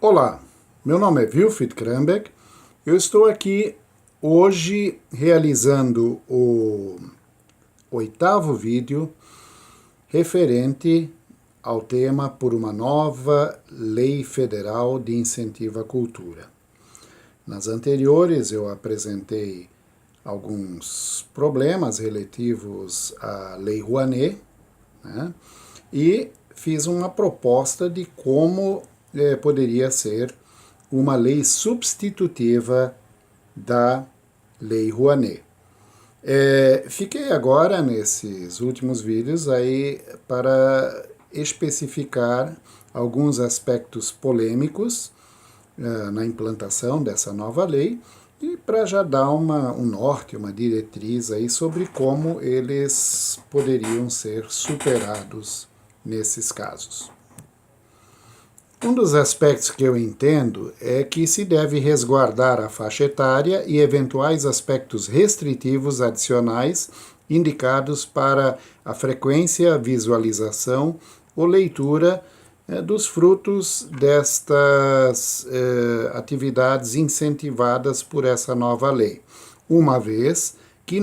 Olá, meu nome é Wilfried Krambeck. Eu estou aqui hoje realizando o 8º vídeo referente ao tema por uma nova lei federal de incentivo à cultura. Nas anteriores eu apresentei alguns problemas relativos à Lei Rouanet, né, e fiz uma proposta de como poderia ser uma lei substitutiva da Lei Rouanet. Fiquei agora, nesses últimos vídeos, aí para especificar alguns aspectos polêmicos na implantação dessa nova lei e para já dar um norte, uma diretriz aí sobre como eles poderiam ser superados nesses casos. Um dos aspectos que eu entendo é que se deve resguardar a faixa etária e eventuais aspectos restritivos adicionais indicados para a frequência, visualização ou leitura dos frutos destas atividades incentivadas por essa nova lei, uma vez que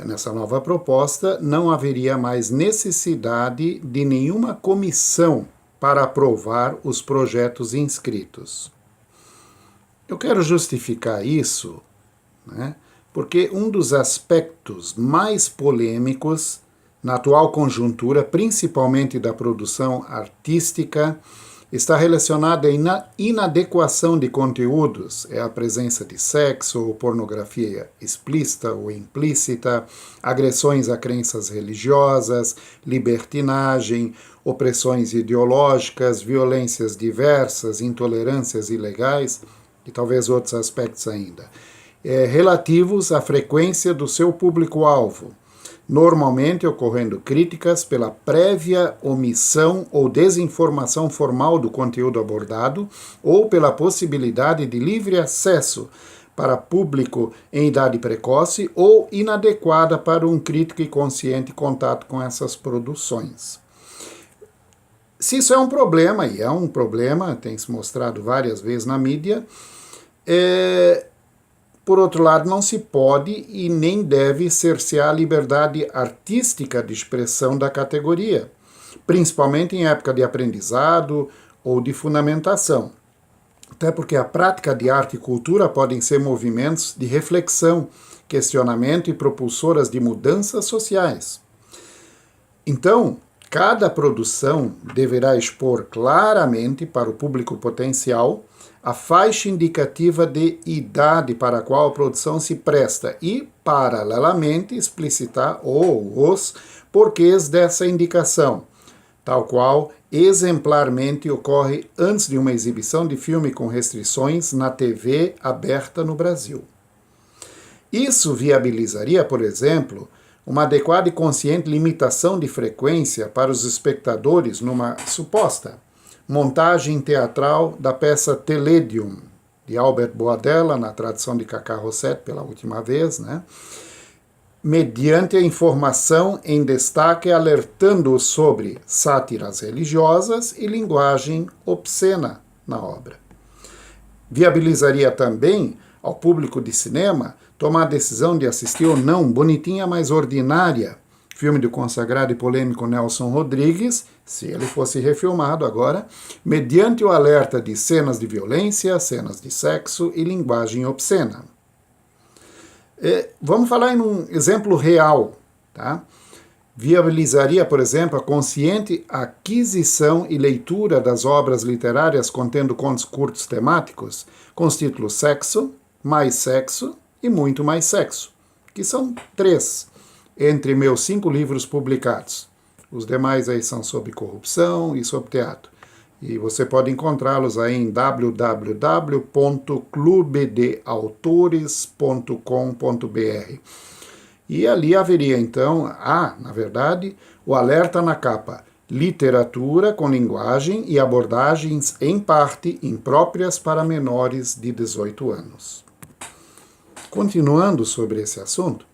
nessa nova proposta, não haveria mais necessidade de nenhuma comissão para aprovar os projetos inscritos. Eu quero justificar isso, né, porque um dos aspectos mais polêmicos na atual conjuntura, principalmente da produção artística, está relacionado à inadequação de conteúdos, a presença de sexo ou pornografia explícita ou implícita, agressões a crenças religiosas, libertinagem, opressões ideológicas, violências diversas, intolerâncias ilegais e talvez outros aspectos ainda, relativos à frequência do seu público-alvo, normalmente ocorrendo críticas pela prévia omissão ou desinformação formal do conteúdo abordado ou pela possibilidade de livre acesso para público em idade precoce ou inadequada para um crítico e consciente contato com essas produções. Se isso é um problema, e é um problema, tem se mostrado várias vezes na mídia, por outro lado, não se pode e nem deve cercear a liberdade artística de expressão da categoria, principalmente em época de aprendizado ou de fundamentação. Até porque a prática de arte e cultura podem ser movimentos de reflexão, questionamento e propulsoras de mudanças sociais. Então, cada produção deverá expor claramente para o público potencial a faixa indicativa de idade para a qual a produção se presta e, paralelamente, explicitar os porquês dessa indicação, tal qual exemplarmente ocorre antes de uma exibição de filme com restrições na TV aberta no Brasil. Isso viabilizaria, por exemplo, uma adequada e consciente limitação de frequência para os espectadores numa suposta montagem teatral da peça Teleidium, de Albert Boadella, na tradução de Cacá Rossetti pela última vez, né, mediante a informação em destaque alertando sobre sátiras religiosas e linguagem obscena na obra. Viabilizaria também ao público de cinema tomar a decisão de assistir ou não Bonitinha Mais Ordinária, filme do consagrado e polêmico Nelson Rodrigues, se ele fosse refilmado agora, mediante o alerta de cenas de violência, cenas de sexo e linguagem obscena. Vamos falar em um exemplo real, tá? Viabilizaria, por exemplo, a consciente aquisição e leitura das obras literárias contendo contos curtos temáticos, com os títulos Sexo e Muito Mais Sexo, que são 3 entre meus 5 livros publicados. Os demais aí são sobre corrupção e sobre teatro. E você pode encontrá-los aí em www.clubedeautores.com.br. E ali haveria então, na verdade, o alerta na capa: literatura com linguagem e abordagens em parte impróprias para menores de 18 anos. Continuando sobre esse assunto,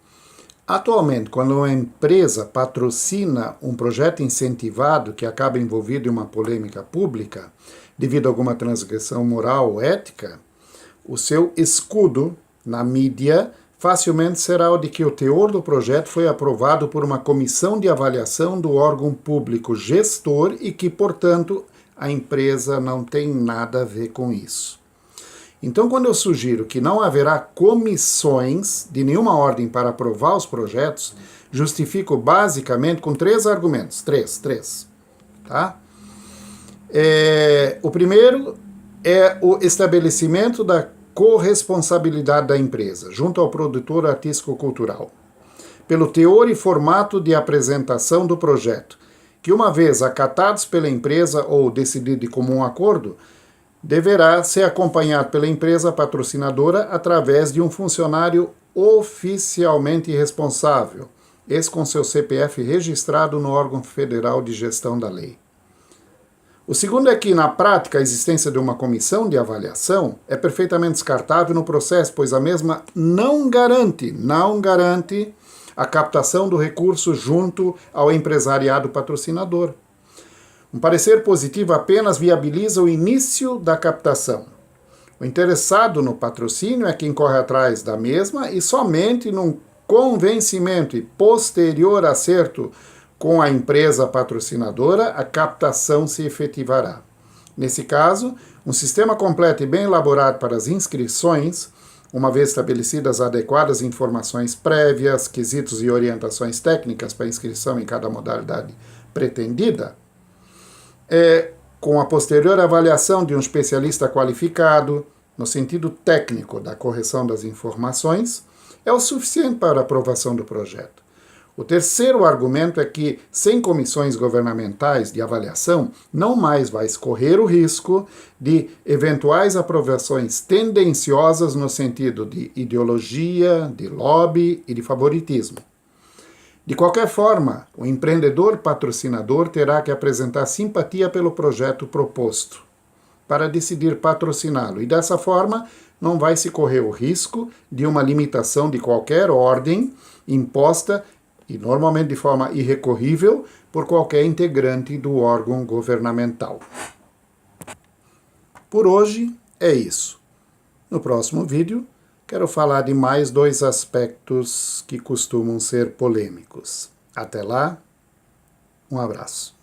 Atualmente, quando uma empresa patrocina um projeto incentivado que acaba envolvido em uma polêmica pública, devido a alguma transgressão moral ou ética, o seu escudo na mídia facilmente será o de que o teor do projeto foi aprovado por uma comissão de avaliação do órgão público gestor e que, portanto, a empresa não tem nada a ver com isso. Então, quando eu sugiro que não haverá comissões de nenhuma ordem para aprovar os projetos, justifico basicamente com 3 argumentos. Três. Tá? O primeiro é o estabelecimento da corresponsabilidade da empresa, junto ao produtor artístico-cultural, pelo teor e formato de apresentação do projeto, que uma vez acatados pela empresa ou decidido de comum acordo, deverá ser acompanhado pela empresa patrocinadora através de um funcionário oficialmente responsável, esse com seu CPF registrado no órgão federal de gestão da lei. O segundo é que, na prática, a existência de uma comissão de avaliação é perfeitamente descartável no processo, pois a mesma não garante a captação do recurso junto ao empresariado patrocinador. Um parecer positivo apenas viabiliza o início da captação. O interessado no patrocínio é quem corre atrás da mesma e somente num convencimento e posterior acerto com a empresa patrocinadora, a captação se efetivará. Nesse caso, um sistema completo e bem elaborado para as inscrições, uma vez estabelecidas adequadas informações prévias, quesitos e orientações técnicas para inscrição em cada modalidade pretendida, com a posterior avaliação de um especialista qualificado, no sentido técnico da correção das informações, é o suficiente para a aprovação do projeto. O terceiro argumento é que, sem comissões governamentais de avaliação, não mais vai correr o risco de eventuais aprovações tendenciosas no sentido de ideologia, de lobby e de favoritismo. De qualquer forma, o empreendedor patrocinador terá que apresentar simpatia pelo projeto proposto para decidir patrociná-lo, e dessa forma não vai se correr o risco de uma limitação de qualquer ordem imposta e normalmente de forma irrecorrível por qualquer integrante do órgão governamental. Por hoje é isso. No próximo vídeo, quero falar de mais 2 aspectos que costumam ser polêmicos. Até lá, um abraço.